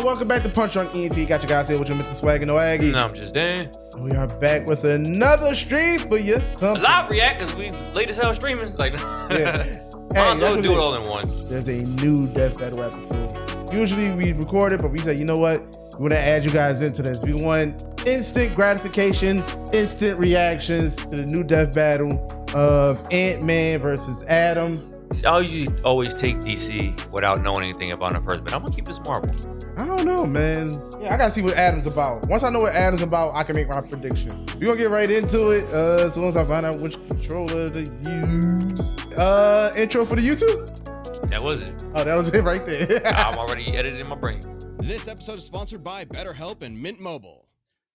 welcome back to PunchDrunk ENT. Got you guys here with your Mr. Swag and no Aggie. No, I'm just Dan. We are back with another stream for you. Live react because we late as hell streaming. Like, yeah. Might as well do it all in one. There's a new Death Battle episode. Usually we record it, but we say, you know what? We want to add you guys into this. We want instant gratification, instant reactions to the new Death Battle of Ant-Man versus Adam. I usually always take DC without knowing anything about it first, but I'm gonna keep this Marvel. I don't know, man. Yeah, I gotta see what Adam's about. Once I know what Adam's about, I can make my prediction. We're gonna get right into it as soon as I find out which controller to use. Intro for the YouTube? That was it. Oh, that was it right there. I'm already edited in my brain. This episode is sponsored by BetterHelp and Mint Mobile.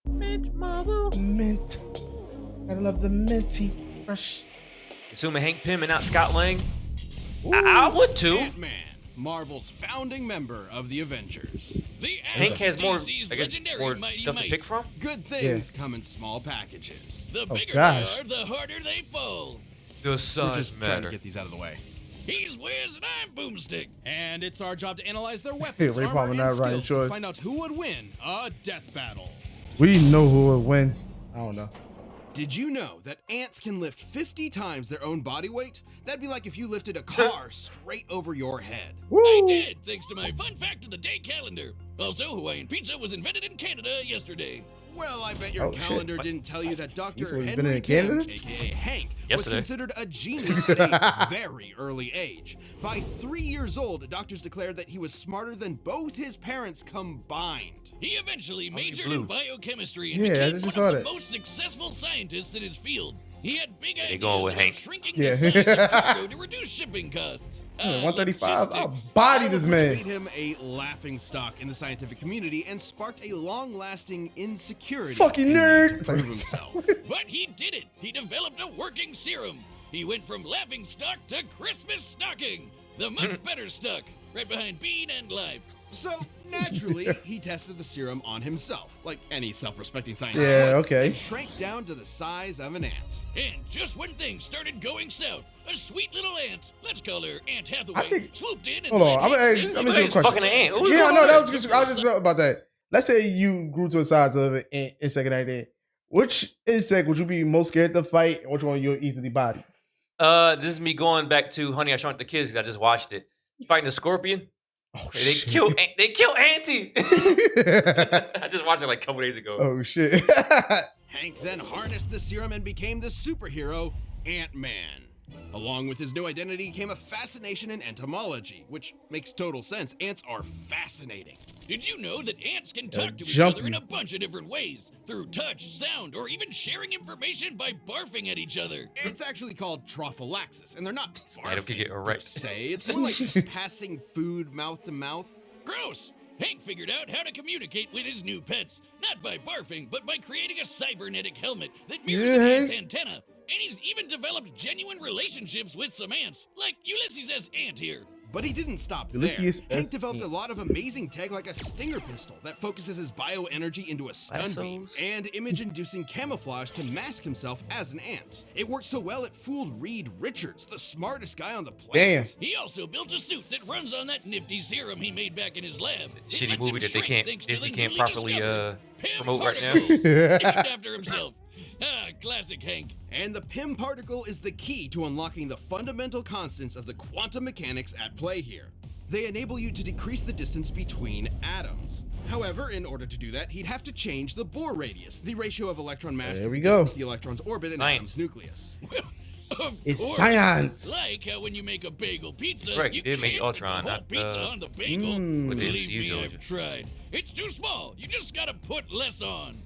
Mint Mobile. Mint. I love the minty fresh. Assuming Hank Pym and not Scott Lang. I would too. Ant-Man, Marvel's founding member of the Avengers. Hank has more, I guess, more stuff to pick from. Good things come in small packages. The bigger gosh. they are, the harder they fall. The We're size just trying to matter. get these out of the way. He's Wiz and I'm Boomstick. And it's our job to analyze their weapons, Ray armor, Palmer, and not Ryan skills to Short. find out who would win a death battle. We know who will win. I don't know. Did you know that ants can lift 50 times their own body weight? That'd be like if you lifted a car straight over your head. Woo. I did, thanks to my fun fact of the day calendar. Also, Hawaiian pizza was invented in Canada yesterday. Well, I bet your Oh, shit. calendar didn't tell you that Dr. So he's been Henry in Canada? Kemp, aka Hank, Yesterday. was considered a genius at a very early age. By 3 years old, doctors declared that he was smarter than both his parents combined. He eventually majored blue. in biochemistry and Yeah, I became just one of saw the that. most successful scientists in his field. He had big They ideas going with about Hank. shrinking Yeah. the size of cargo to reduce shipping costs. 135. I'll Logistics. body this Which man. made him a laughing stock in the scientific community and sparked a long-lasting insecurity. Fucking in nerd. the of himself. But he did it. He developed a working serum. He went from laughing stock to Christmas stocking. The much better stock, right behind Bean and Life. So, naturally, he tested the serum on himself, like any self-respecting scientist Yeah, would, okay. and shrank down to the size of an ant. And just when things started going south, a sweet little ant, let's call her Aunt Hathaway, I think- swooped in and Hold on. let I'm Hank gonna save ask the you a day. He's question. fucking an ant. What was Yeah, going no, on that there? was. I was just about that. Let's say you grew to the size of an insect like that. Which insect would you be most scared to fight, and which one you'll easily body? This is me going back to Honey, I Shrunk the Kids. 'Cause I just watched it. Fighting a scorpion. Oh They shit! kill Auntie. I just watched it like a couple days ago. Oh shit! Hank then harnessed the serum and became the superhero Ant-Man. Along with his new identity came a fascination in entomology, which makes total sense. Ants are fascinating. Did you know that ants can talk to each jumpy. other in a bunch of different ways? Through touch, sound, or even sharing information by barfing at each other. It's actually called trophallaxis, and they're not Adam could get barfing per erect. se. It's more like passing food mouth to mouth. Gross! Hank figured out how to communicate with his new pets, not by barfing, but by creating a cybernetic helmet that mirrors Yeah, an ant's Hank. antenna. And he's even developed genuine relationships with some ants, like Ulysses S. Ant here. But he didn't stop there. Ulysses Hank S. developed a Ant. lot of amazing tech like a stinger pistol that focuses his bioenergy into a stun beam Lassos. and image-inducing camouflage to mask himself as an ant. It worked so well it fooled Reed Richards, the smartest guy on the planet. Damn. He also built a suit that runs on that nifty serum he made back in his lab. It Shitty lets movie him that they shrink can't thanks to Disney the can't newly properly discovered Pym promote right now. particle, named after himself. Ah, classic Hank. And the Pym particle is the key to unlocking the fundamental constants of the quantum mechanics at play here. They enable you to decrease the distance between atoms. However, in order to do that, he'd have to change the Bohr radius, the ratio of electron mass There to we the go. distance the electrons orbit an Science. atom's nucleus. Of It's course. science. Like how when you make a bagel pizza, Correct, you he did make can't Ultron, put the whole not, pizza on the bagel. With the Believe MCU me, trilogy. I've tried. It's too small. You just gotta put less on.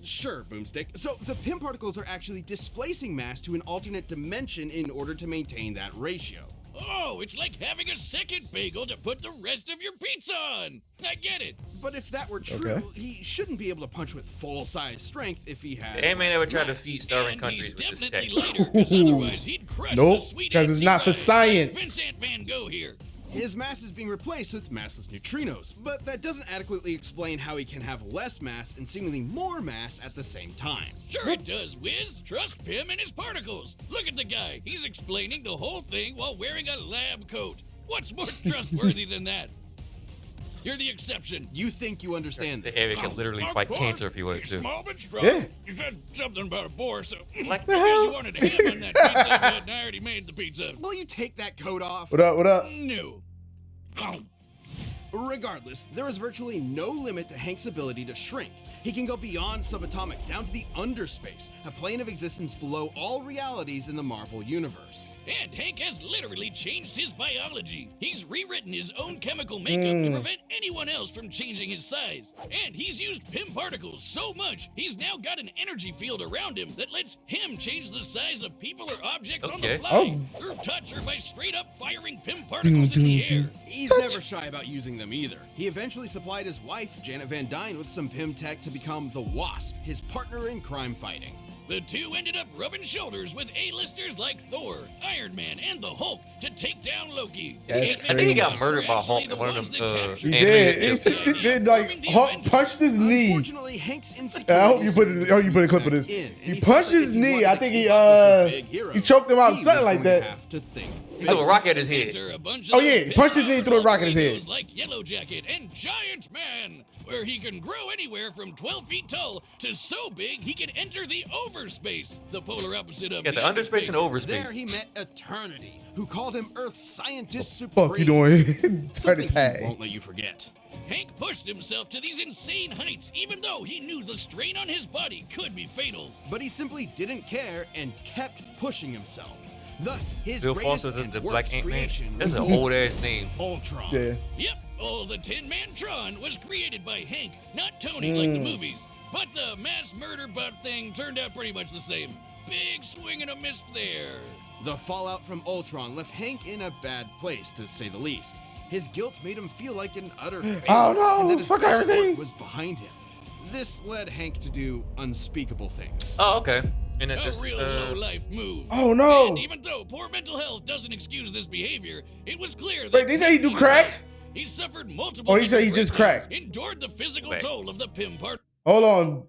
Sure, Boomstick. So the Pym particles are actually displacing mass to an alternate dimension in order to maintain that ratio. Oh, it's like having a second bagel to put the rest of your pizza on. I get it. But if that were true, Okay. he shouldn't be able to punch with full-size strength if he has. Ant-Man less never tried to mass. feed starving And countries he's with this definitely tech. lighter, 'cause otherwise he'd crush Nope, the sweet 'cause it's antsy not for guys. science. Vince Ant-Man go here. His mass is being replaced with massless neutrinos, but that doesn't adequately explain how he can have less mass and seemingly more mass at the same time. Sure it does, Wiz. Trust Pym and his particles. Look at the guy. He's explaining the whole thing while wearing a lab coat. What's more trustworthy than that? You're the exception. You think you understand The this? area can literally Of fight course. cancer if you wanted He's to. small but strong. Yeah. You said something about a boar, so Like I the guess hell? you wanted ham on that pizza, but I already made the pizza. Will you take that coat off? What up? What up? No. Regardless, there is virtually no limit to Hank's ability to shrink. He can go beyond subatomic down to the underspace, a plane of existence below all realities in the Marvel Universe. And Hank has literally changed his biology. He's rewritten his own chemical makeup to prevent anyone else from changing his size. And he's used PIM particles so much, he's now got an energy field around him that lets him change the size of people or objects on the Okay. fly through touch or by straight up firing PIM particles in the air. He's never shy about using them either. He eventually supplied his wife, Janet Van Dyne, with some PIM tech to become the Wasp, his partner in crime fighting. The two ended up rubbing shoulders with A-listers like Thor, Iron Man, and the Hulk to take down Loki. That's Ant-Man I think he got and murdered by Wasp were Hulk actually in one of the ones them. that captured He animated did. episodes. He did like Hulk punched his knee. Unfortunately, Hank's I insecurities. hope you put it. I hope you put a clip of this. In, and He felt punched like his if he knee. wanted I to think keep up with big he heroes, choked him out, he something was like going to that. have to think. He threw a rock at his head. Enter a bunch Oh, of yeah, those punched his knee, pit threw a rock at his tornadoes head. like Yellow Jacket and Giant Man, where he can grow anywhere from 12 feet tall to so big he can enter the overspace, the polar opposite of Yeah, the underspace and overspace. There he met Eternity, who called him Earth's scientist supreme. Fuck you doing? Turn Something his he hat. won't let you forget. Hank pushed himself to these insane heights, even though he knew the strain on his body could be fatal. But he simply didn't care and kept pushing himself. Thus, his Bill greatest Foster's and the worst Black Ant-Man. creation That's was an old ass name. Ultron. Yeah. Yep, all the Tin Man Tron was created by Hank, not Tony like the movies. But the mass murder butt thing turned out pretty much the same. Big swing and a miss there. The fallout from Ultron left Hank in a bad place, to say the least. His guilt made him feel like an utter failure, Oh, no, and that his fuck best everything. work was behind him. This led Hank to do unspeakable things. Oh, okay. And then A this, real low-life move. Oh no. And even though poor mental health doesn't excuse this behavior, it was clear that Wait, they say he do crack? he suffered multiple. Oh, he said he mental just breakdowns, cracked. Endured the physical Wait. toll of the PIM part. Hold on.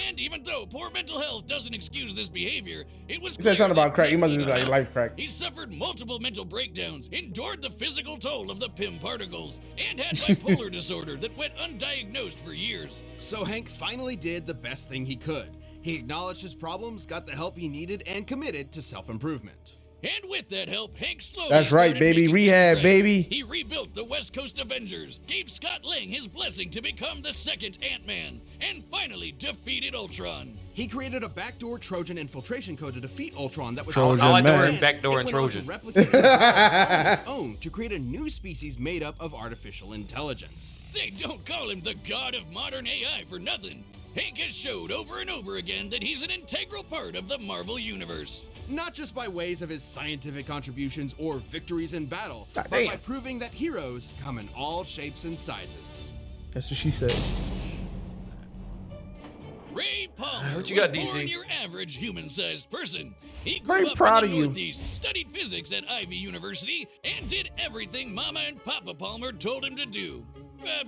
And even though poor mental health doesn't excuse this behavior, it was He said something clear about crack. He that must have mental like health- life crack. He suffered multiple mental breakdowns, endured the physical toll of the PIM particles, and had bipolar disorder that went undiagnosed for years. So Hank finally did the best thing he could. He acknowledged his problems, got the help he needed, and committed to self-improvement. And with that help, Hank slowly That's right, started baby. making Rehab, things right. baby. He rebuilt the West Coast Avengers, gave Scott Lang his blessing to become the second Ant-Man, and finally defeated Ultron. He created a backdoor Trojan infiltration code to defeat Ultron that was Trojan I like the man. word backdoor and It went on to Trojan. replicate it on its own to create a new species made up of artificial intelligence. They don't call him the god of modern AI for nothing. Hank has showed over and over again that he's an integral part of the Marvel Universe. Not just by ways of his scientific contributions or victories in battle, God but by damn. proving that heroes come in all shapes and sizes. That's what she said. Ray Palmer What you was got, DC? born your average human-sized person. He Very grew up proud in of the you. Northeast, studied physics at Ivy University, and did everything Mama and Papa Palmer told him to do.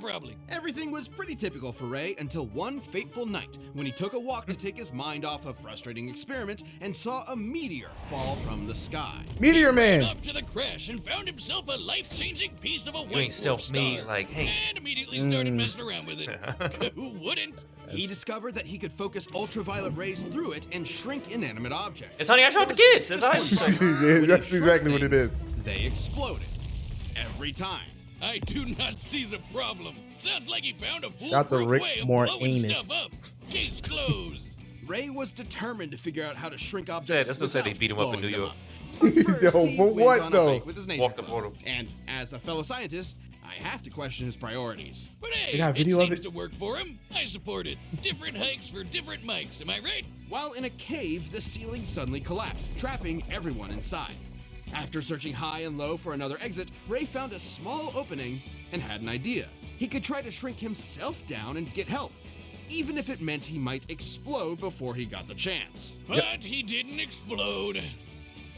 Probably. Everything was pretty typical for Ray until one fateful night when he took a walk to take his mind off a frustrating experiment and saw a meteor fall from the sky. Meteor Man. Up to the crash and found himself a life-changing piece of a You ain't white dwarf self-made star, like Hank. and immediately started messing around with it. Who wouldn't? He discovered that he could focus ultraviolet rays through it and shrink inanimate objects. It's Honey, I Shrunk the Kids. That's how This I- one Yeah, time, that's when he exactly what shrunk it is. things, They exploded. Every time. I do not see the problem. Sounds like he found a Shout to foolproof Rick way of Moore blowing anus. stuff up. Case closed. Ray was determined to figure out how to shrink Yeah, objects. that's what said they without beat him up in blowing New them York. up. But first, Yo, he for went what, on a though? hike with his nature Walk the club. portal. And as a fellow scientist, I have to question his priorities. But hey, They got it video of seems it? to work for him. I support it. Different hikes for different mics, am I right? While in a cave, the ceiling suddenly collapsed, trapping everyone inside. After searching high and low for another exit, Ray found a small opening and had an idea. He could try to shrink himself down and get help, even if it meant he might explode before he got the chance. But he didn't explode.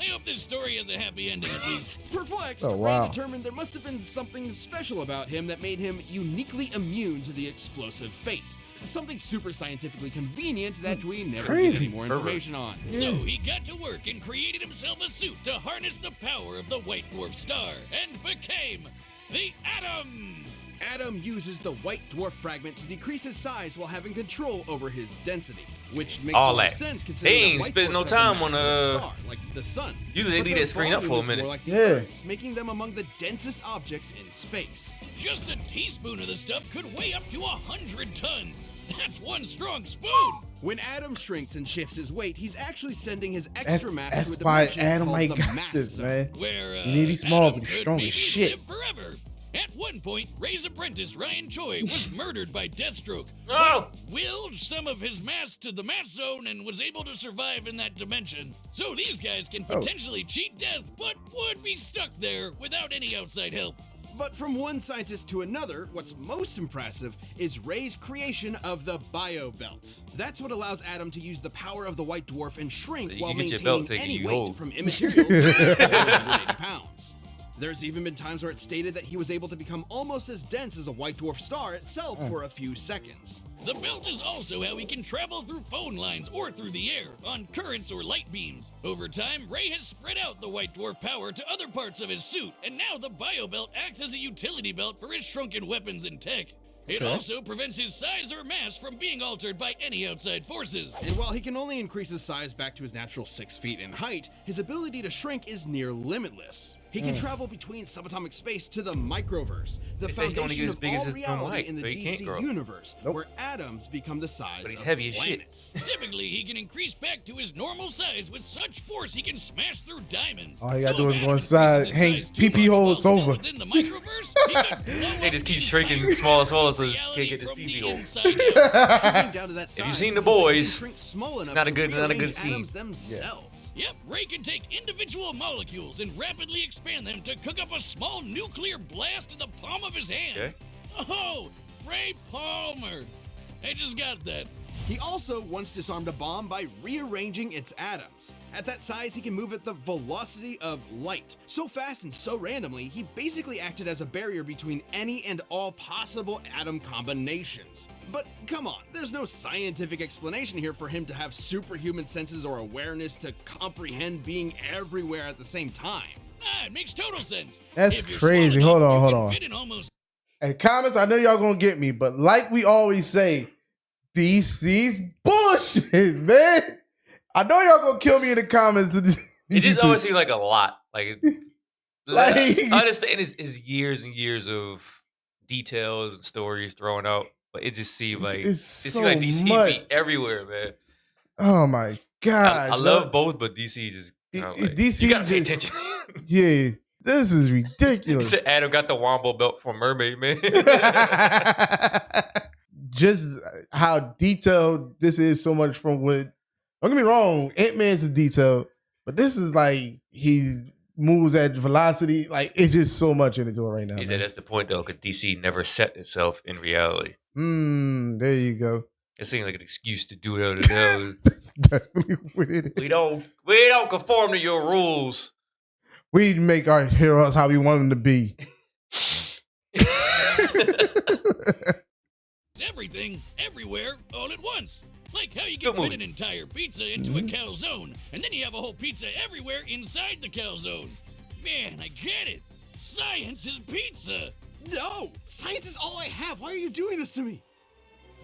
I hope this story has a happy ending at least. Perplexed, Oh, wow. Ray determined there must have been something special about him that made him uniquely immune to the explosive fate. Something super scientifically convenient that we never get Crazy. any more information on. So he got to work and created himself a suit to harness the power of the white dwarf star and became the Atom. Adam uses the white dwarf fragment to decrease his size while having control over his density, which makes All a lot that. of sense They considering ain't the white spending no dwarfs have the time on, mass of a star, like the sun. Usually they But leave their that screen up volume for a is more minute. like the Yeah. Earth's, making them among the densest objects in space. Just a teaspoon of the stuff could weigh up to 100 tons. That's one strong spoon. When Adam shrinks and shifts his weight, he's actually sending his extra mass That's to a why dimension Adam called ain't the got mass this, zone. man. Where You need to be small, Adam but he's could strong as maybe shit. live forever. At one point, Ray's apprentice Ryan Choi was murdered by Deathstroke. No! Willed some of his mass to the mass zone and was able to survive in that dimension. So these guys can potentially cheat death, but would be stuck there without any outside help. But from one scientist to another, what's most impressive is Ray's creation of the Bio Belt. That's what allows Adam to use the power of the white dwarf and shrink So you while get your maintaining belt taken, any you weight hold. from immaterial to 480 pounds. There's even been times where it's stated that he was able to become almost as dense as a white dwarf star itself for a few seconds. The belt is also how he can travel through phone lines or through the air, on currents or light beams. Over time, Ray has spread out the white dwarf power to other parts of his suit, and now the bio belt acts as a utility belt for his shrunken weapons and tech. It also prevents his size or mass from being altered by any outside forces. And while he can only increase his size back to his natural 6 feet in height, his ability to shrink is near limitless. He can travel between subatomic space to the microverse, the They say he can only foundation get as of big as all his own reality height, in the so he can't DC grow. universe, where atoms become the size But he's of heavy as shit. planets. Typically, he can increase back to his normal size with such force he can smash through diamonds. All you gotta So do if is go Adam inside increases his Hank's size too pee-pee much hole, while it's still over. within the microverse, he could blow They up just the keep shrinking entire smaller and smaller so they reality can't get this from pee-pee the hole. inside out. Shrinking down to that size you've seen The means that they can Boys, shrink small enough not a to good rearrange scene. atoms themselves. Yep, Ray can take individual molecules and rapidly expand them to cook up a small nuclear blast in the palm of his hand. Okay. Oh, Ray Palmer. I just got that. He also once disarmed a bomb by rearranging its atoms. At that size, he can move at the velocity of light. So fast and so randomly, he basically acted as a barrier between any and all possible atom combinations. But come on, there's no scientific explanation here for him to have superhuman senses or awareness to comprehend being everywhere at the same time. Ah, it makes total sense. That's If you're crazy. small Hold enough, on, you hold can on. fit in almost Hey, comments, I know y'all gonna get me, but like we always say, DC's bullshit, man. I know y'all gonna kill me in the comments. It just always seems like a lot. Like, Like- I understand it's years and years of details and stories thrown out, but it just seems like It's it so seems like DC much. be everywhere, man. Oh my god! I love both, but DC just DC you gotta pay just- attention. Yeah, this is He ridiculous. said Adam got the Wombo belt from Mermaid Man. Just how detailed this is, so much from what. Don't get me wrong, Ant-Man's is detailed, but this is like he moves at velocity. Like it's just so much into it right now. He said that's the point though, because DC never set itself in reality. There you go. It seems like an excuse to do whatever the hell. Definitely what it is. We don't conform to your rules. We make our heroes how we want them to be. everything, everywhere, all at once. Like how you Good can fit movie. an entire pizza into a calzone, and then you have a whole pizza everywhere inside the calzone. Man, I get it. Science is pizza. No! Science is all I have! Why are you doing this to me?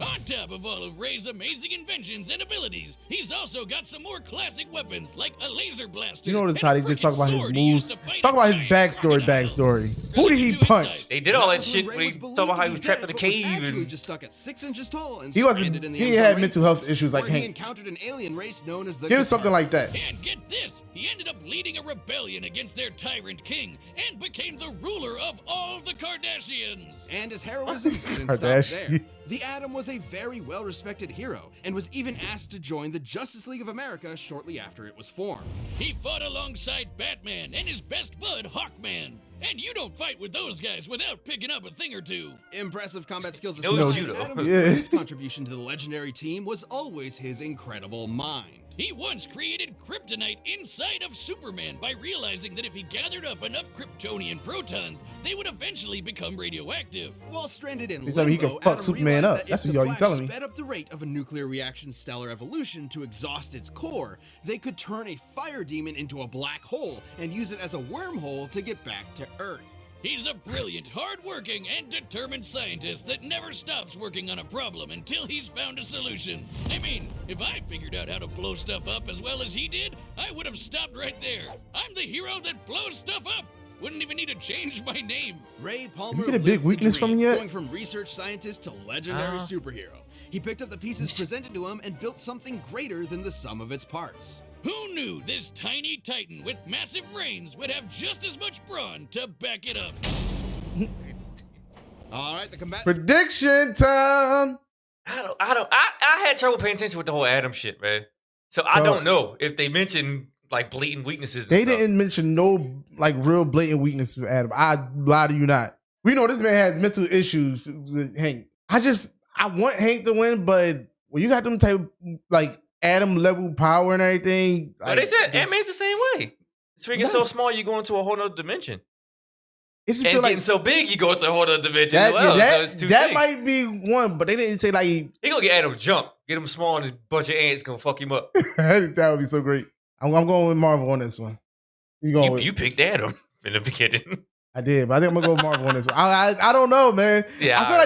On top of all of Ray's amazing inventions and abilities, he's also got some more classic weapons like a laser blaster. You notice and how a they just talk frickin' about his sword he used moves. to fight Talk a about his giant backstory. crocodile. Who did he Really punch? They did all that was shit when when Ray he was talking about how he believed was to trapped be in a dead, but was cave actually and just stuck at 6 inches tall and He wasn't. stranded in the He Amazon had mental health rainforest, issues like where he Hank. encountered an alien race known as the Give us something like that. And get this, he ended up leading a rebellion against their tyrant king and became the ruler of all the Kardashians. And his heroism didn't stop there. Kardashian. The Atom was a very well-respected hero and was even asked to join the Justice League of America shortly after it was formed. He fought alongside Batman and his best bud, Hawkman. And you don't fight with those guys without picking up a thing or two. Impressive combat skills No aside, judo. Adam's Yeah. greatest contribution to the legendary team was always his incredible mind. He once created kryptonite inside of Superman by realizing that if he gathered up enough Kryptonian protons, they would eventually become radioactive. While stranded in You tell me he limbo, could fuck Adam Superman realized up. that That's if what the y'all Flash telling me. sped up the rate of a nuclear reaction's stellar evolution to exhaust its core, they could turn a fire demon into a black hole and use it as a wormhole to get back to Earth. He's a brilliant, hard-working, and determined scientist that never stops working on a problem until he's found a solution. I mean, if I figured out how to blow stuff up as well as he did, I would have stopped right there. I'm the hero that blows stuff up. Wouldn't even need to change my name. Ray Palmer get a big lived the weakness from dream, him yet? going from research scientist to legendary superhero. He picked up the pieces presented to him and built something greater than the sum of its parts. Who knew this tiny titan with massive brains would have just as much brawn to back it up? All right, the combatants. Prediction time. I had trouble paying attention with the whole Adam shit, man. So I don't know if they mentioned like blatant weaknesses. They and stuff. didn't mention no like real blatant weakness with Adam. I lie to you not. We know this man has mental issues with Hank. I want Hank to win, but when you got them type like Adam level power and everything, But they said Ant-Man's the same way. It's freaking so small, you go into a whole nother dimension. It just And feel getting like so big, you go into a whole other dimension as well. So it's two that things. might be one, but they didn't say like He gonna get Adam jump, get him small, and a bunch of ants gonna fuck him up. that would be so great. I'm going with Marvel on this one. You going with? You picked Adam in the beginning. I did, but I think I'm gonna go with Marvel on this one. I don't know, man. Yeah, I feel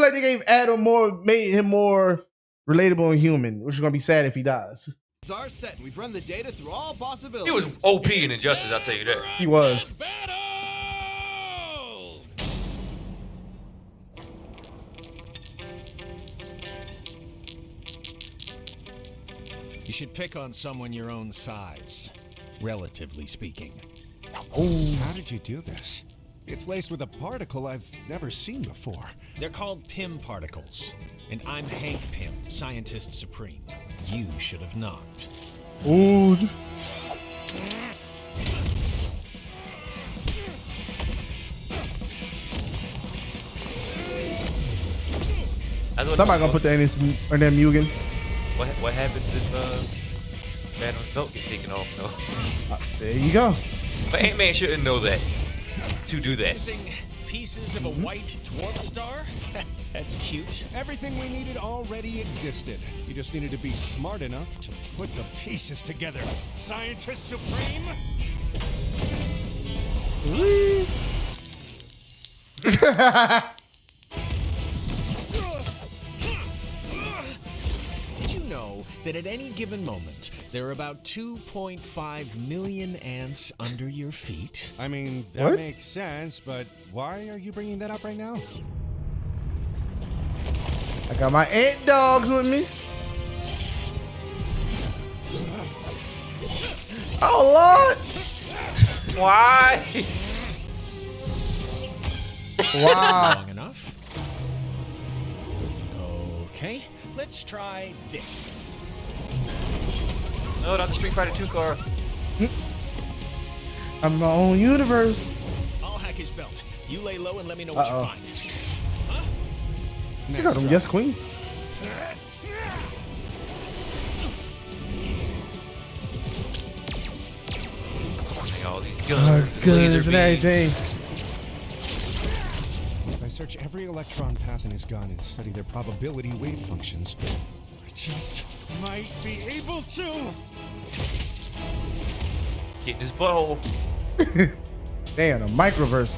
like they gave Adam made him more relatable and human, which is gonna be sad if he dies. Are set, and we've run the data through all He possibilities. was OP in Injustice, I'll tell you that. He was. Battle! You should pick on someone your own size, relatively speaking. How did you do this? It's laced with a particle I've never seen before. They're called Pym particles. And I'm Hank Pym, Scientist Supreme. You should have knocked. Ooh. Somebody gonna put that in that Mugen. What happens if Adam's belt get taken off, though? There you go. But Ant-Man shouldn't know that to do that. Using pieces of a white dwarf star? That's cute. Everything we needed already existed. You just needed to be smart enough to put the pieces together. Scientist Supreme? Did you know that at any given moment, there are about 2.5 million ants under your feet? I mean, that What? makes sense, but why are you bringing that up right now? I got my ant dogs with me. Oh Lord! Why? Wow. Long enough? Okay, let's try this. No, not the Street Fighter 2 car. I'm in my own universe. I'll hack his belt. You lay low and let me know what you find. Huh? You got him, yes, Queen. All these guns, Guns laser and beams. everything. If I search every electron path in his gun and study their probability wave functions, I just might be able to. Get in his butthole. Damn, a microverse.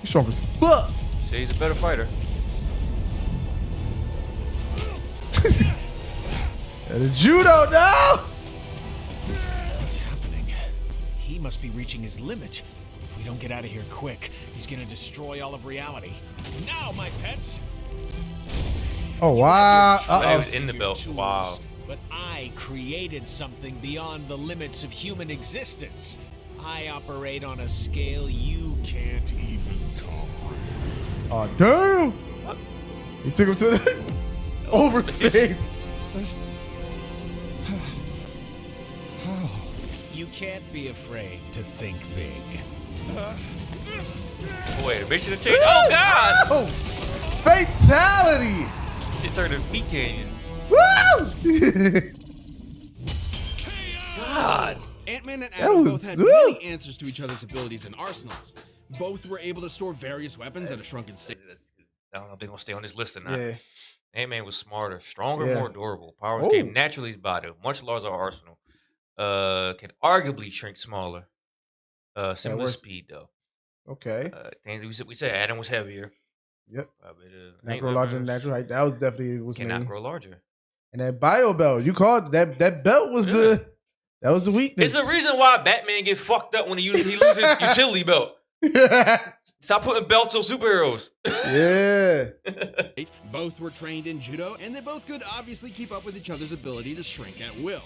He's strong as fuck. Say he's a better fighter. The judo, no! What's happening? He must be reaching his limit. If we don't get out of here quick, he's gonna destroy all of reality. Now, my pets! Oh wow! He Uh was in the Your belt. tools, Wow. But I created something beyond the limits of human existence. I operate on a scale you can't even comprehend. oh. Damn! He took him to the over space. How? You can't be afraid to think big. Wait, a mission to change. Oh God! Oh, fatality! Shit turned to meat canyon. Woo! God. Ant-Man and That Adam was both had woo. many answers to each other's abilities and arsenals. Both were able to store various weapons at a shrunken state. I don't know if they're gonna stay on this list or not. Yeah. Ant-Man was smarter, stronger, Yeah. more durable. Powers Oh. came naturally to his body, much larger arsenal. can arguably shrink smaller. Similar works. speed though. Okay. We said Adam was heavier. Yep. Probably Not grow larger than natural height. That was definitely was cannot me. grow larger. And that bio belt, you called that belt was the weakness. It's the reason why Batman get fucked up when he loses utility belt. Stop putting belts on superheroes. Yeah. Both were trained in judo, and they both could obviously keep up with each other's ability to shrink at will.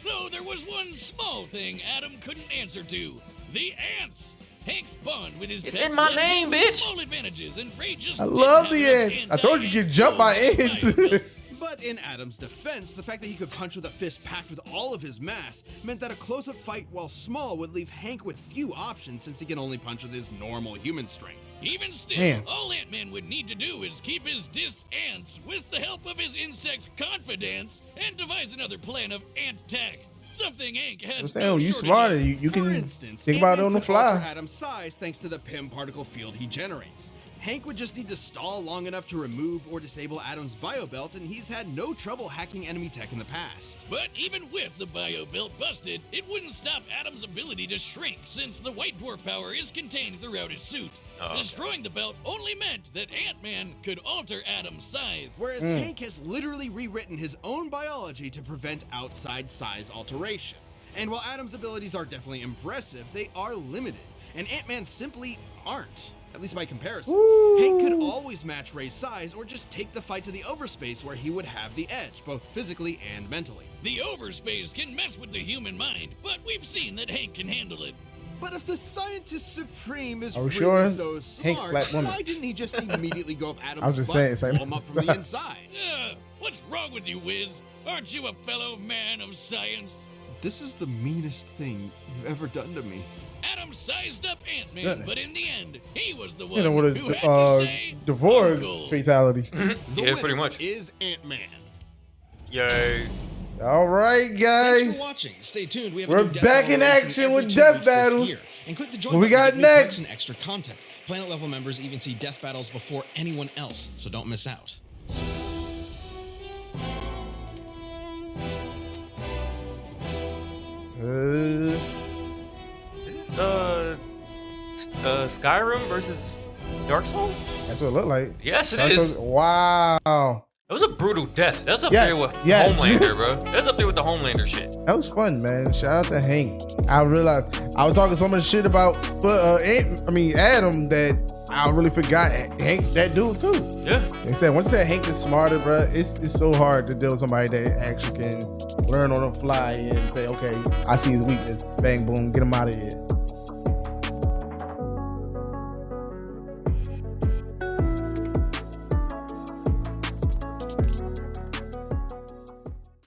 Though there was one small thing Adam couldn't answer to: the ants. Hank's bond with his It's pets in my led name, to bitch. small advantages, and Ray just I didn't love have the enough ants. I told you anti-ant get jumped by tools in ants. his bio belt. But in Adam's defense, the fact that he could punch with a fist packed with all of his mass meant that a close-up fight, while small, would leave Hank with few options since he can only punch with his normal human strength. Even still, Man. all Ant-Man would need to do is keep his dissed ants with the help of his insect confidence and devise another plan of ant attack. Something Hank has I'm saying, no you shortage smarter. of. You For can instance, think about it Ant-Man on the could alter fly. Adam's size thanks to the Pym particle field he generates. Hank would just need to stall long enough to remove or disable Adam's biobelt, and he's had no trouble hacking enemy tech in the past. But even with the bio belt busted, it wouldn't stop Adam's ability to shrink, since the white dwarf power is contained throughout his suit. Destroying the belt only meant that Ant-Man could alter Adam's size. Whereas Hank has literally rewritten his own biology to prevent outside size alteration. And while Adam's abilities are definitely impressive, they are limited, and Ant-Man simply aren't. At least by comparison. Hank could always match Ray's size or just take the fight to the overspace where he would have the edge, both physically and mentally. The overspace can mess with the human mind, but we've seen that Hank can handle it. But if the Scientist Supreme is Are we really sure? so Hank smart, slapped women. why didn't he just immediately go up Adam's I was just butt saying, and same. blow him up from the inside? What's wrong with you, Wiz? Aren't you a fellow man of science? This is the meanest thing you've ever done to me. Adam sized up Ant-Man, Goodness. but in the end, he was the one You know what who had to say, the Vorg Uncle. fatality. The Yeah, pretty winner much. is Ant-Man. Yay. All right, Thanks guys. for watching. Stay tuned. We have We're a new death back battle in releasing action every with 2 death weeks this battles. year. And click the join What we button to got get new perks next? and extra content. Planet level members even see death battles before anyone else, so don't miss out. Skyrim versus Dark Souls? That's what it looked like. Yes, it Dark is. Souls- Wow. It was a brutal death. That's up Yes, there with yes. Homelander, bro. That's up there with the Homelander shit. That was fun, man. Shout out to Hank. I realized I was talking so much shit about Adam that I really forgot Hank, that dude too. Yeah. They said once they said Hank is smarter, bro, it's so hard to deal with somebody that actually can learn on the fly and say, okay, I see his weakness. Bang, boom, get him out of here.